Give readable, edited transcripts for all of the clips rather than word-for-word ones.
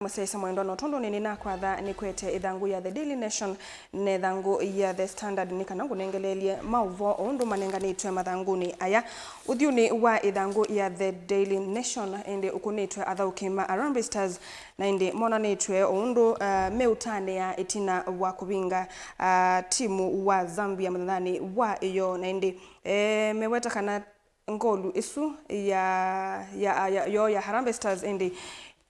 Musesa mwendo no tondo nini na kwatha ni kwete idhangu ya The Daily Nation ne idhangu ya The Standard ni kanangu nengelelie mauvo ondo manenganitwe mathanguni aya uthiuni wa idhangu ya The Daily Nation ende ukunitwe athauki Harambee Stars na ende monanitwe ondo meutane ya itina wa kubinga timu wa Zambia mthani wa iyo na ende meweta kana ngolu isu ya Harambee Stars ende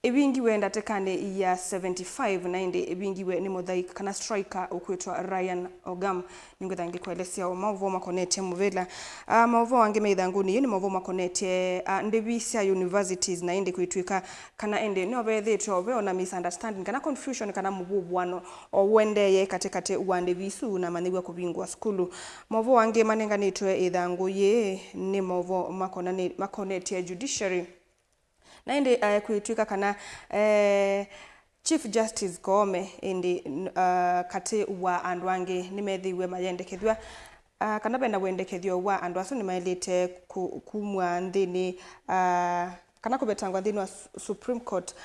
ebingiwe ndatekane ya 75 na inde ebingiwe ni muthai kana striker ukwitwa Ryan Ogam ningethangi kwelesia mauvo makonete muvela mauvo wange meithanguni ni mauvo makonete ndebisia universities na inde kwitwika kana inde no bethetwe be ona misunderstanding kana confusion kana mububwano owendeye katekate uwande bisu na manigwa kubingwa skulu mauvo wange manenganitwe ithangu ye ni mauvo makonete judiciary na inde kuitwika kana Chief Justice Koome indi kate wa andu wange nimethiwe mayendekethwa kana benda wendekethio wa andu aso ni mailite kumwa nthini kana kubetangwa nthini wa Supreme Court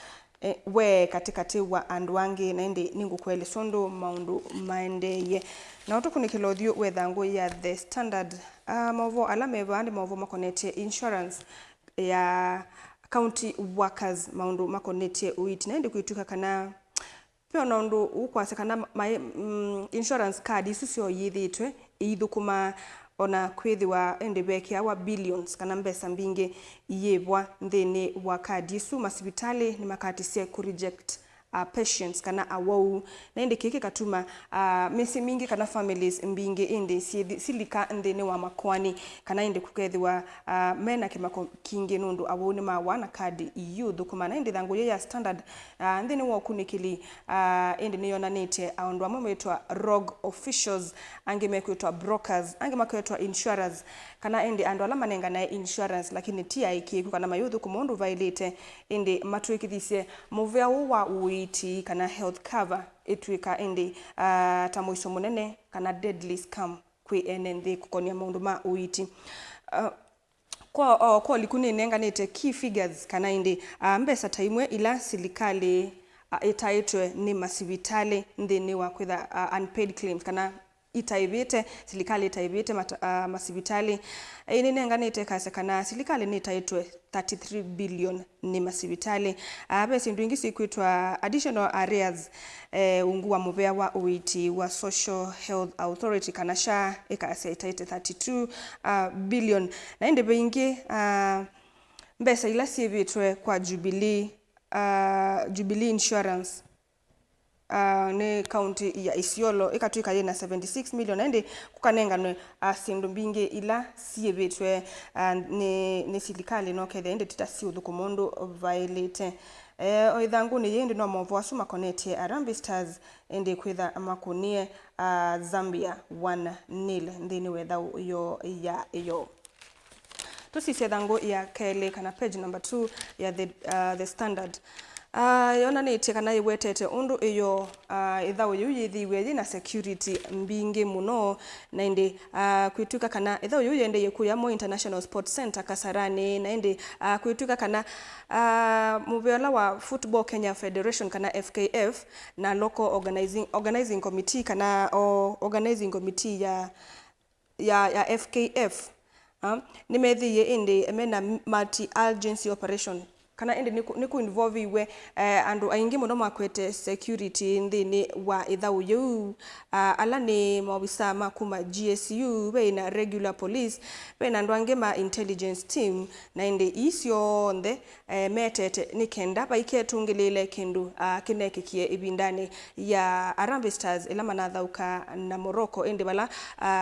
we katikati wa andu wange na indi ningukwele sondo maundu maendeye na utukunikilo thio wethangu ya The Standard mauvo alameva andi mauvo makonete insurance ya county workers maundu makonete uiti na indi kuituka kana pio na undu ukwase kana insurance card isusio yithitwe ithukuma ona kwithiwa indi bekia wa billions kana mbesa mbinge yebwa nthini wa card isu masibitali ni makatisia ku reject patients kana awau na indi kiki katuma mesi mingi kana families mbinge indi silika nthini wa makwani kana indi kukethiwa mena kimako kingi nundu awuni mawana kadi iyo thukuma na indi thangu ya Standard nthini wa kunikili indi niyonanite aundu amwe metwa rogue officials ange mekwetwa brokers ange makwetwa insurers kana indi andu ala manenga na insurance lakini TIK kana mayuthu kumundu violate indi matwikithisie muvea wa uiti kana health cover itwika indi tamuiso munene kana deadly scam kwi NND kukonia maundu ma uiti kwa likuni nenganite key figures kana indi mbesa taimwe ila silikali itaitwe ni masivitali nthini wa kwitha unpaid claims kana itaibite silikali itaibite masivitali ini nenganite kase kana silikali ni itaitwe 33 billion ni masivitali besi ndwingi sikwitwa additional areas ungu wa muvea wa uiti wa Social Health Authority kana SHA ikase itaite 32 billion na inde beingi mbesa ila sivitwe kwa Jubilee Insurance ne county ya Isiolo ikatwika yena 76 million ende kukanenganwe sindu mbinge ila siebetwe ne silikali no kethe ende titasi uthukumundu violate oithangu ni yende no movo asuma connect Harambee Stars ende kwitha makunie Zambia 1-0 ndini wetha yo tusise thangu ya kele kana page number 2 ya the Standard yona nite kana iwetete undu iyo ithau yuyithiwe na security mbingi muno na indi kwituka kana ithau yuyende yekuya mo International Sports Center Kasarani na indi kwituka kana muvela wa Football Kenya Federation kana FKF na local organizing committee kana organizing committee ya FKF nimethiye indi mena multi agency operation kana ende niku involve iwe andu aingi muno makwete security nthini wa ithau yu ala ni mawisa makuma GSU be na regular police be na ndwange ma intelligence team na ende isio ndhe metete nikenda baiketungilile kindu kinekikie ibindani ya Harambee Stars ila manathauka na Morocco ende bala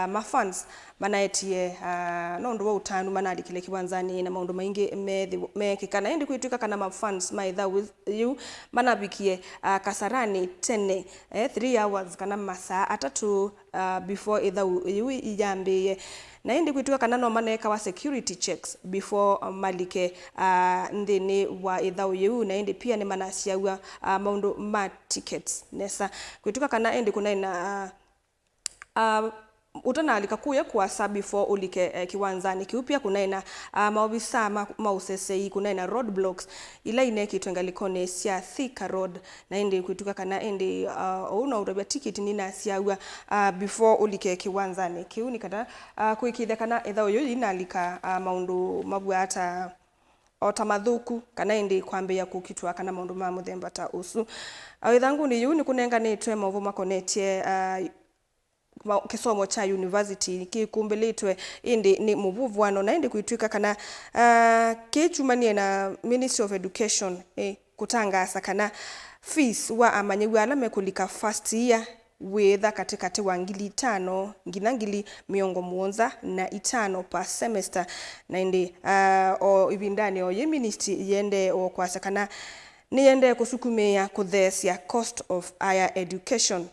mafans manaetie nondu wa utanu manadikile kiwanzani na maundu maingi mekikana ende kuituka kana mafans maitha with you manabikie Kasarani tene 3 hours kana masaa atatu before either you ijambiye na indi kuituka kana no maneka wa security checks before malike ndini wa ithau yu na indi pia ni manasiawa maundu ma tickets nesa kuituka kana indi kuna ina utana alikakuya kuasa before ulike kiwanzani kiupia kunaina maobisa mausesei kunaina roadblocks ila ine kitwengalikone sia Thika Road na indi kuituka kana indi una urabia tikiti nina siawa before ulike kiwanzani kiuni kata kuikithia kana ethao yo inalika maundu magwa ata otamathuku kana indi kwambia kukitwa kana maundu ma muthemba ta usu awithangu ni yu ni kunenganitwe mavu makonetie kisomo cha university kikumbilitwe indi ni muvuvwano na indi kuituika kana kichumanie na Ministry of Education kutangasa kana fees wa amanyiwa alame kulika first year wetha katikati wa 5,000 ngina 750 per semester na indi o ibindani o ye ministry yende o kwasa kana ni yende kusukumia kuthesia cost of higher education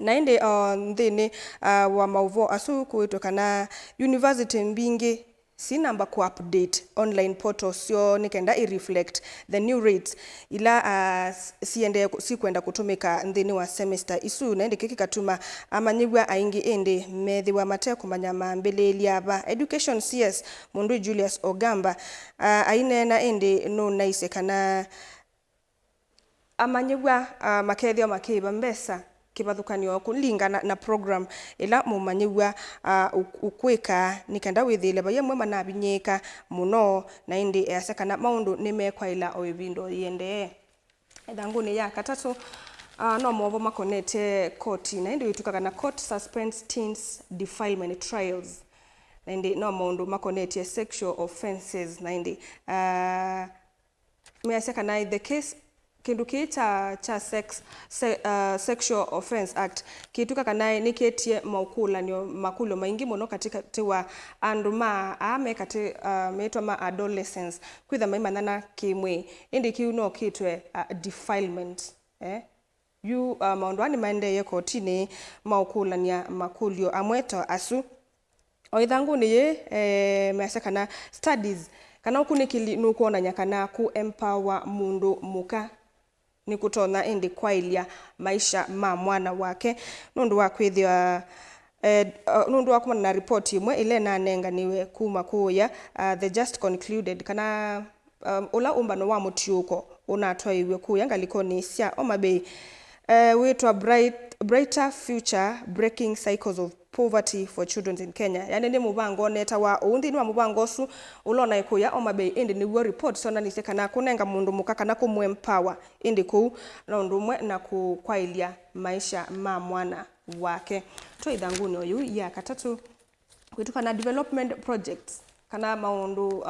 na indi ndini wa mauvo asu kuitokana university mbingi si namba ku update online portal sio nikenda reflect the new rates ila siende si kwenda kutumika ndini wa semester isu na indi kikatuma amanyigwa aingi indi methi wa mateko manyama mbelelia ba education CS Mundu Julius Ogamba ainena indi no naise kana amanyigwa makethio makiba mbesa kibathukanio kulingana na program ila mumanyiwa ukwika nikenda withile ba yemwe manabinyeka muno na indi yasekana maundu nimekwa ila oibindo yende ethangu ni ya katatu no movo makonete court na indi witukaga na court suspends teens defilement trials na indi no maundu makonete sexual offenses na indi meyasekana the case kindu cha Sexual Offense Act kituka kanaye niketie makulo maingi muno katika tiwa anduma ame kati metwa ma adolescents kwitha maimanana kimwe indi kiuno kitwe defilement you maundwani maende ye kotini maukulania makulio amweto asu oithangu ni ye mesekana studies kana ukunikili nukuona nyakana ku empower mundu muka ni kutona indi kwailia maisha ma mwana wake nundu wa kwithia nundu wa kumana na report imwe ile na nenga niwe kuma kuya the just concluded kana ula umbano wa mutiuko unatwa iwe kuya ngalikoni sia Omabay witwa brighter future breaking cycles of poverty for children in Kenya yani ni mubango neta wa undi ni wa mubango su ulona ikuya Omabay indi ni wo report sona ni sekana kunenga mundu mukaka na kumempower indi ku na ndumwe na kukwailia maisha ma mwana wake to ithanguni oyu ya katatu kwituka na development projects kana maundu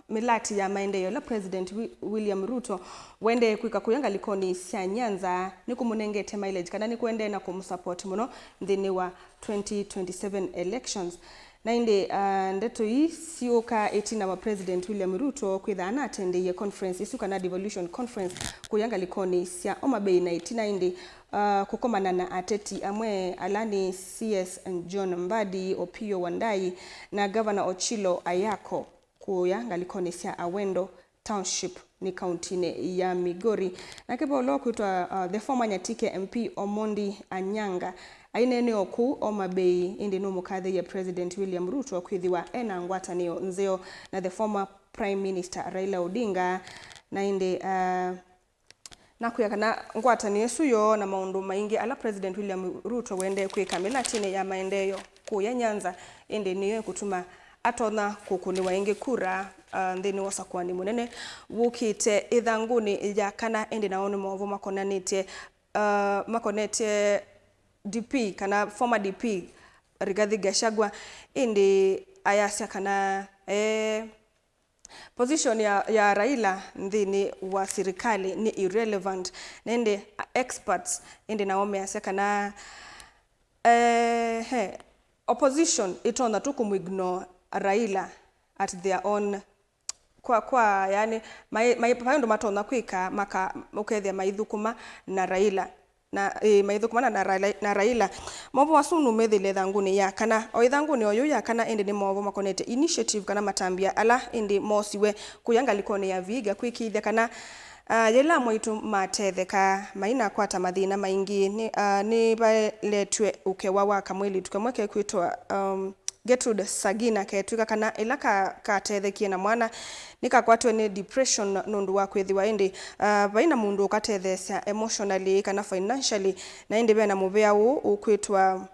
milati ya maendeleo la President William Ruto wende kwika kuyanga likoni sia Nyanza ni kumunengete mileage kana ni kuende na kumsupport muno ndini wa 2027 elections na inde ndeto hii sioka etina wa President William Ruto kwitha ana attende ye conference isuka na devolution conference kuyanga likoni sia Omabay na etina inde kukomana na ateti amwe alani CS John Mbadi Opiyo Wandayi na Governor Ochilo Ayako kuyanga likoni sia Awendo Township ni county ya Migori na kebo lo kuitwa the former Nyatike MP Omondi Anyanga ainene oku Omabay indi no mukathe ya President William Ruto kwithiwa ena ngwatanio nzeo na the former Prime Minister Raila Odinga na indi na kuyakana ngwatanio suyo na maundu maingi ala President William Ruto wende kwikamila tine ya maendeleo kuya Nyanza indi niyo kutuma atona kukuni waingi kura ndini wasakwani munene wukite ithanguni ya kana indi naoni movu makonete DP kana former DP Rigathi Gachagua indi ayasya kana position ya Raila ndini wa serikali ni irrelevant nende experts indi naome yasya kana opposition itona tu kumuignore Raila at their own kwa yani maipaendo matona kwika maka ukethia maithukuma na Raila na maithukuma na Raila mobo wasunu methile thanguni ya kana oithanguni oyu ya kana indi ni mobo makonete initiative kana matambia ala indi mosiwe kuyanga likone ya viga kwikithia kana yela moitu matetheka maina kwata mathina maingi ni baletwe ukewa wa kamwili tukamweke kwitwa Gertrude Sagina ketwika kana ila katethekie na mwana nikakwatwe ni depression nundu wa kwithiwa indi baina mundu ukatethesia emotionally kana financially na indi bena muvea ukwitwa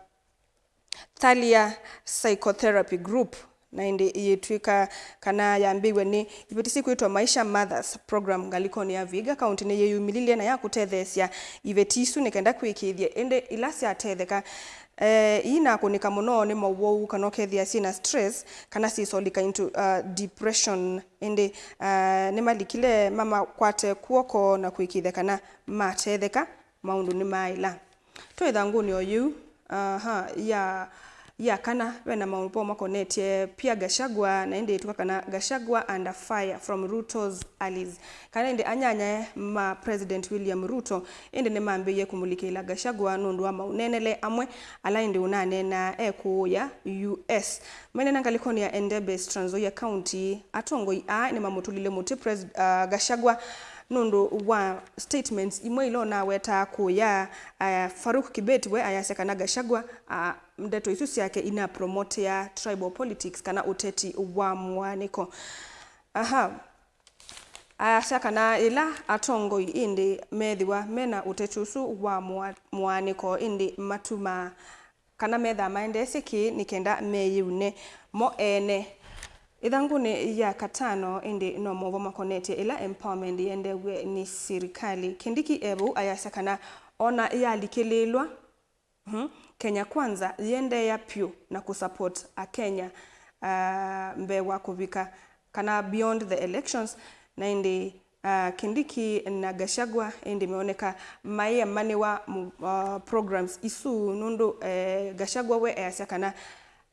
Thalia Psychotherapy Group na indi yetwika kana yambiwe ni ibetisi kwitwa Maisha Mothers Program ngalikoni ya Viga County ni yeyumililie na ya kutethesia ibetisu nikenda kwikithie indi ilasi atetheka ina kunika muno ni mawou kana kethia sina stress kana sisolika into depression indi ni malikile mama kwate kuoko na kwikithia kana matetheka maundu ni maila twithangu ni oyu ya kana wena maundu makonetie pia Gachagua na indi tuka kana Gachagua under fire from Ruto's allies kana indi anyanya ma President William Ruto indi ne mambiye kumulikila Gachagua nundu wa maunenele amwe ala indi unanena ya US menena ngalikoni ya Endebe Trans Nzoia County atongoi ni mamutulile muti Gachagua nundu wa statements imwe ilona weta kuya Faruk Kibet we ayasekana Gachagua mdeto isusi yake ina promote ya tribal politics kana uteti wa mwaniko ayasakana ila atongoi indi methiwa mena utechusu wa mwaniko indi matuma kana metha maendesiki nikenda meyune mo ene ithanguni ya katano indi no movo makonetie ila empowerment yendewe ni serikali kindiki ebu ayasakana ona yalikililwa Kenya Kwanza yende ya pyu na kusupport a Kenya mbewa kuvika kana beyond the elections na indi Kindiki na Gachagua indi meoneka maiya manewa programs isu nundu Gachagua we ayasakana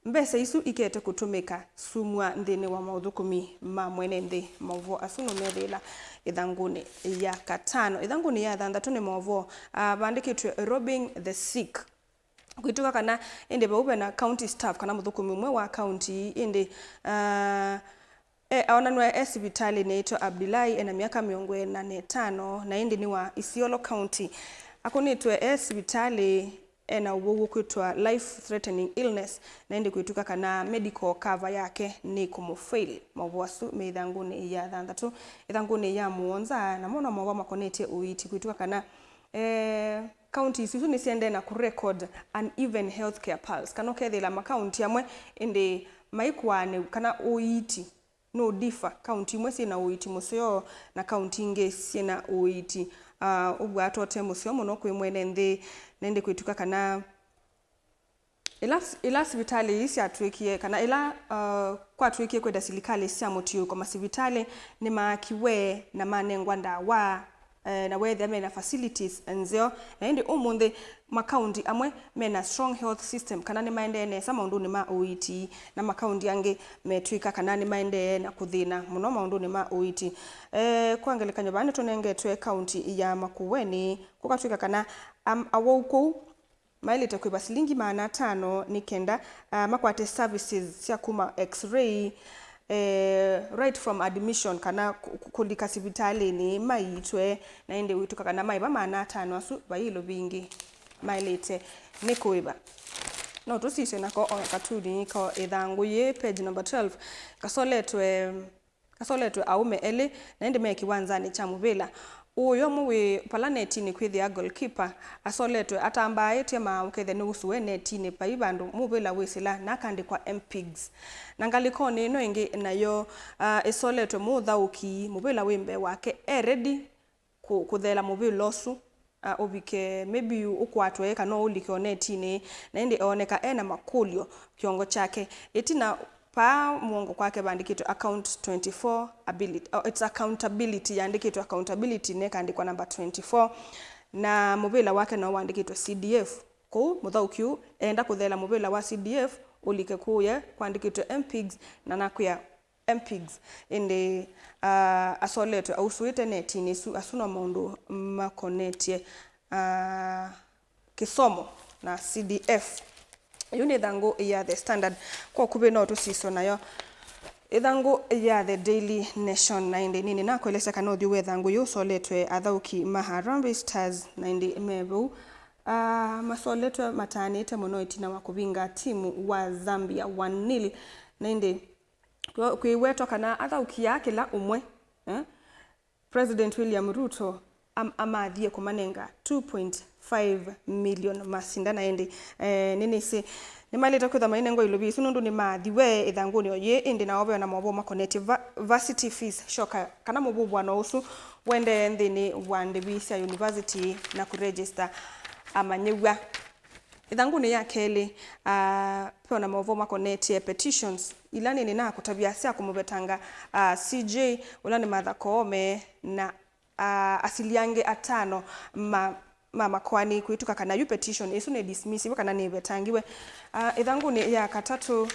mbesa isu ikete kutumika sumwa ndini wa maudhukumi mwene ndi mauvo asunu medhila ithanguni ya katano ithanguni ya thandatu ni mauvo bandikitwe robbing the sick kuituka kana indi beube na county staff kana muthukumi umwe wa county indi aonanwe hospitali neito Abdullahi ena miaka 45 na indi ni wa Isiolo County akunitwe hospitali ena uwogu kwitwa life threatening illness na indi kuituka kana medical cover yake ni kumufail mwawasu meithanguni ya thandatu ithanguni ya muonza na mona mwawa makonetie uiti kuituka kana counties isu ni siende na kurecord uneven healthcare pulse kana kethila ma county amwe indi maikwane kana uiti no differ county imwe sina uiti museo na county inge sina uiti ubwatote museo muno kwimwene nthi nende kwituka kana ila hospitali isi atwikie kana ila kwa atwikie kwenda serikali sia mutio kwa masivitali ni makiwe na manengwa ndawa na whether mena facilities nzeo na indi umundi makaundi amwe mena strong health system kana ni maendene sama maundu ni ma uiti na makaundi yange metwika kana ni maendene na kuthina muno maundu ni ma uiti kwangelekanya bane tunengetwe county ya Makueni kukatwika kana awoko mailite kwiba silingi 500 nikenda makwate services cia kuma x-ray right from admission kana kulika sibitali ni maitwe na inde wituka kana maiba 500 asu bayilo bingi mailite nikuiba no tusise nako katuni ko ithangu ye page number 12 kasoletwe aume ele na inde meki wanzani cha muvila uyo muwe planet ni kwithia goalkeeper asoletwe atambaye tema ukethe ni usuwe netini paibandu muvila wisila nakandikwa MPigs nangalikoni no ingi nayo isoletwe muthauki muvila wimbe wake ready kuthela muvila osu ubike maybe ukwatwe kana ulike netini na indi oneka ena makulio kiongo chake itina pa muongo kwake bandikitwa account 24 ability it's accountability yandikitwa accountability neka andikwa number 24 na mobile wake na wandikitwa CDF ko muthaukiu enda kuthela mobile wa CDF ulike kuye kwandikitwa MPigs na nakuya MPigs indi asoletwe ausuite netini su asuna maundu makonetie kisomo na CDF yuni thangu ya the standard kwa kube no tusiso nayo Ithangu ya The Daily Nation na indi nini na kwelesa kanothi wethangu yusoletwe athauki Harambee Stars na indi mebu masoletwe matanite muno itina wa kuvinga timu wa Zambia 1-0 na indi kwiwetwa kana athauki ya kila umwe President William Ruto amathie kumanenga 2.5 million masindana indi nini si nimaleta kwitha mainengo ilubi sunundu ni mathiwe ithanguni oye indi na obe na mobo makoneti varsity fees shoka kana mububwa no usu wende nthini wa Ndivisia University na kuregister amanyewa ithanguni ya keli peo na mobo makoneti petitions ilani ni na kutabia sia kumubetanga CJ ulani Martha Koome na asiliange atano mama kwani kuituka kana yu petition isu ne dismiss kana ni betangiwe ithangu ni ya katatu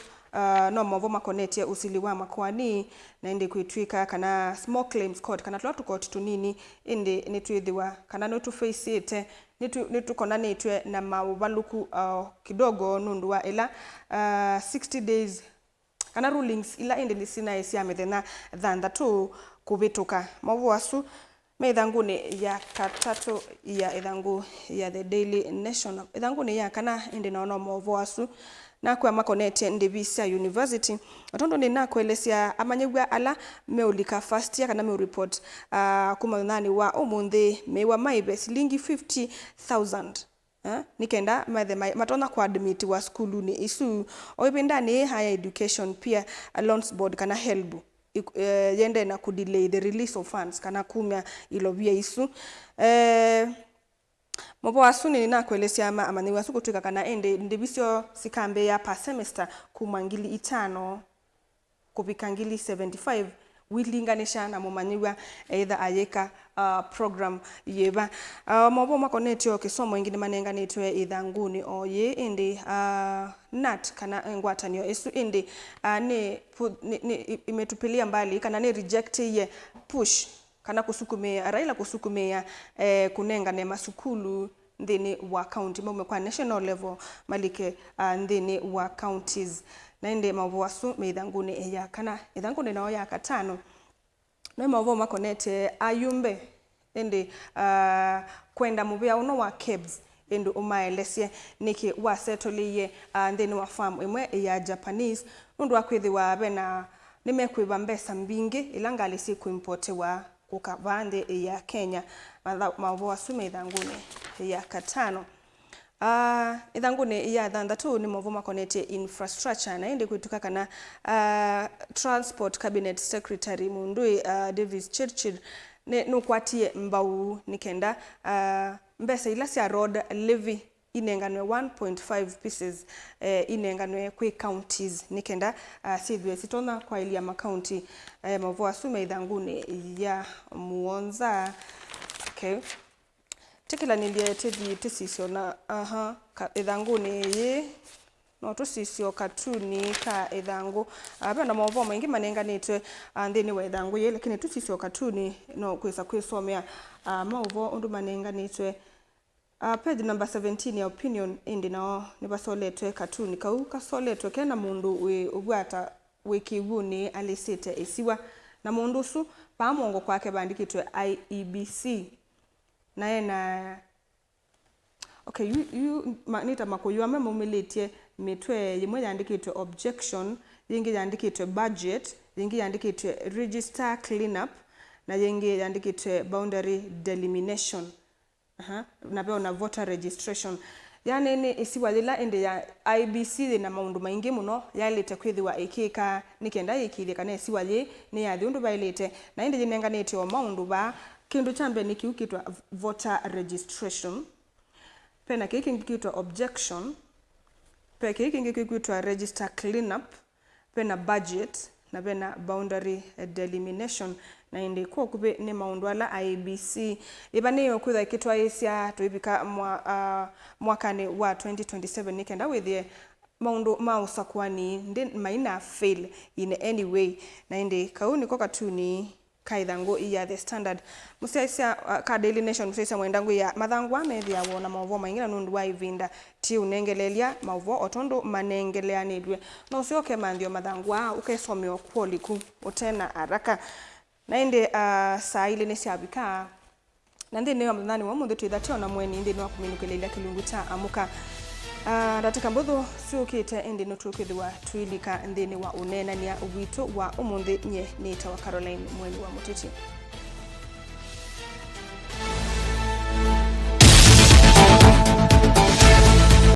no movo makoneti usiliwa makwani na indi kuitwika kana small claims court kana twa court tunini indi nitwithiwa kana no to face it nitu kona nitwe na mabaluku kidogo nundua ila 60 days kana rulings ila indi nisina isia methena thanda tu kubituka movo asu Ithanguni ya katatu ya ithangu ya The Daily Nation. Ithanguni ya kana indi naona movo asu na kwa makonete Ndivisia University. Atondo ni na kuelesia amanyegwa ala meulika first year kana report kuma nani wa omunde mewa maibe shilingi 50,000. Nikenda matona kwa admit wa skulu ni isu oipenda ni higher education pia loans board kana helbu. Yende na kudelay the release of funds kana kumya ilobia isu mobo asuni na kuelesia amani wasu kutuka kana ende Ndivisia sikambe ya per semester kumangili 5 kubikangili 75 wilinganisha na mumanyiwa either ayeka program yeba mobo makonetio kisomo ingine manenga nitwe ithanguni oye indi nat kana ngwatanio esu indi imetupilia mbali kana ni reject ye push kana kusukumea Raila kusukumea kunenga ne masukulu ndini wa county mwe kwa national level malike ndini wa counties na inde mawasu meithanguni ya kana ithanguni nao ya katano no mavo makonete ayumbe ende kwenda mubia uno wa kebs endo umaelesie niki wa setoliye ndeni wa farm imwe ya Japanese nundu akwithiwa bena nimekwiba mbesa mbingi ilangali si kuimporte wa kukavande ya Kenya mavo asume ithanguni ya katano ithanguni ya thandatu ni movo makonete infrastructure na indi kuituka kana transport cabinet secretary mundui Davis Churchill nukwatie mbau nikenda mbesa ila sia road levy inenganwe 1.5 pieces inenganwe kwi counties nikenda sidwe sitona kwa ili ya macounty movo asume ithanguni ya Muonza okay tikila nilie tedi tisisio na ithanguni ye no tusisio katuni ka ithangu na movo maingi manenganitwe ndini wa ithangu ye lakini tusisio katuni no kwisa kwisomea movo undu manenganitwe page number 17 ya opinion indi nao nibasoletwe katuni kau kasoletwe kena mundu ubwata wikibuni alisite isiwa na mundu su pamongo kwake bandikitwe IEBC na okay you manita makoyu amemumilitie mitwe yimwe yandikitwe objection yingi yandikitwe budget yingi yandikitwe register cleanup na yingi yandikitwe boundary delimitation na pia na voter registration yani ni isiwalila ende ya IBC na maundu maingi muno yalite kwithiwa ikika nikenda ikithia kana isiwali ni yathi undu bailite na ende jinenganite o maundu ba kindu chambe ni kiukitwa voter registration pena kiki ngikitwa objection pena kiki ngikitwa register cleanup pena budget na pena boundary delimitation na indi kwa kube ni maundu ala IBC ibani yokwitha kitwa isia tuibika mwakani wa 2027 nikenda withie maundu mausakwani ndi maina fail in any way na indi kauni kwa katuni kaithangu ya The Standard musaisa ka Daily Nation musaisa mwendangu ya mathangwa methia wona mauvo maingira nundu wa ivinda ti unengelelia mauvo otondo manengeleanidwe no sioke manthio mathangwa ukesomeo kwoliku utena haraka na inde saa ile ni siabika na ndi niyo mthani wa mundu twithatio na mweni ndi no kuminukilelia kilungu cha amuka Ndatika mbuthu siukite indi no tukithwa twilika ndini wa unenania witu wa umuthi nye nita wa Caroline mweni wa mutiti